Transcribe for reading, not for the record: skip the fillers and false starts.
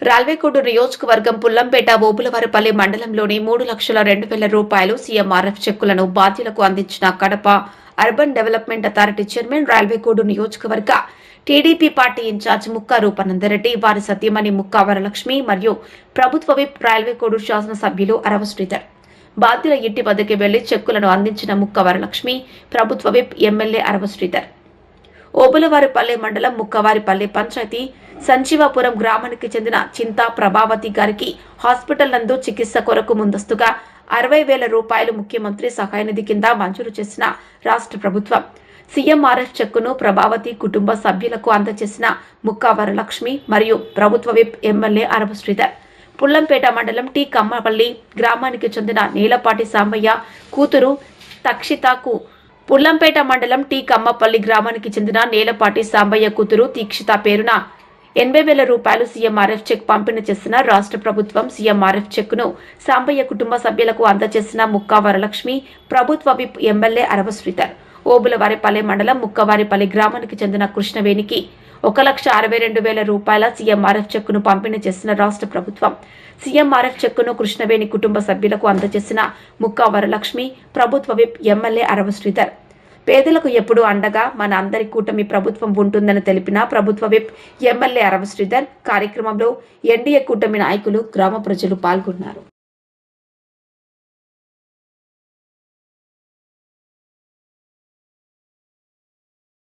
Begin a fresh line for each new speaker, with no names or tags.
రాల్వేకోడు నియోజకవర్గం పుల్లంపేట ఓబులవారిపల్లి మండలంలోని 3,02,000 రూపాయలు సీఎంఆర్ఎఫ్ చెక్కులను బాధ్యులకు అందించిన Kadapa urban development authority chairman రాల్వేకోడు నియోజకవర్గ TDP party incharge Mukka Rupanandareddy, వారి సతీమణి ముక్కా వరలక్ష్మి మరియు ప్రభుత్వ విప్ రాల్వేకోడు శాసనసభ్యులు అరవ శ్రీధర్ బాధ్యుల ఇంటి వద్దకు వెళ్లి చెక్కులను అందించిన ముక్కా వరలక్ష్మి, ప్రభుత్వ విప్ ఎమ్మెల్యే అరవ శ్రీధర్ ఓబులవారిపల్లి మండలం ముక్కవారిపల్లి పంచాయతీ సంజీవాపురం గ్రామానికి చెందిన చింతా ప్రభావతి గారికి హాస్పిటల్ నందు చికిత్స కొరకు ముందస్తుగా 60,000 రూపాయలు ముఖ్యమంత్రి సహాయ నిధి కింద మంజూరు చేసిన రాష్ట్ర ప్రభుత్వం సీఎంఆర్ఎఫ్ చెక్కును ప్రభావతి కుటుంబ సభ్యులకు అందజేసిన ముక్కా వరలక్ష్మి మరియు ప్రభుత్వ విప్ ఎమ్మెల్యే అరవ శ్రీధర్ పుల్లంపేట మండలం టీ కమ్మపల్లి గ్రామానికి చెందిన నీలపాటి సాంబయ్య కూతురు తక్షితకు పుల్లంపేట మండలం టీ కమ్మపల్లి గ్రామానికి చెందిన నేలపాటి సాంబయ్య కూతురు దీక్షిత పేరున 80,000 రూపాయలు సీఎంఆర్ఎఫ్ చెక్ పంపిణీ చేసిన రాష్ట్ర ప్రభుత్వం సీఎంఆర్ఎఫ్ చెక్కును సాంబయ్య కుటుంబ సభ్యులకు అందజేసిన ముక్కా వరలక్ష్మి, ప్రభుత్వ విప్ ఎమ్మెల్యే అరవ శ్రీధర్ ఓబులవారిపల్లి మండలం ముక్కవారిపల్లి గ్రామానికి చెందిన కృష్ణవేణికి 1,62,000 రూపాయల సీఎంఆర్ఎఫ్ చెక్కును పంపిణీ చేసిన రాష్ట్ర ప్రభుత్వం సీఎంఆర్ఎఫ్ చెక్కును కృష్ణవేణి కుటుంబ సభ్యులకు అందజేసిన ముక్కా వరలక్ష్మి, ప్రభుత్వ విప్ ఎమ్మెల్యే అరవ శ్రీధర్ పేదలకు ఎప్పుడూ అండగా మన అందరి కూటమి ప్రభుత్వం ఉంటుందని తెలిపిన ప్రభుత్వ విప్ ఎమ్మెల్యే అరవ శ్రీధర్ కార్యక్రమంలో ఎన్డీఏ కూటమి నాయకులు, గ్రామ ప్రజలు పాల్గొన్నారు.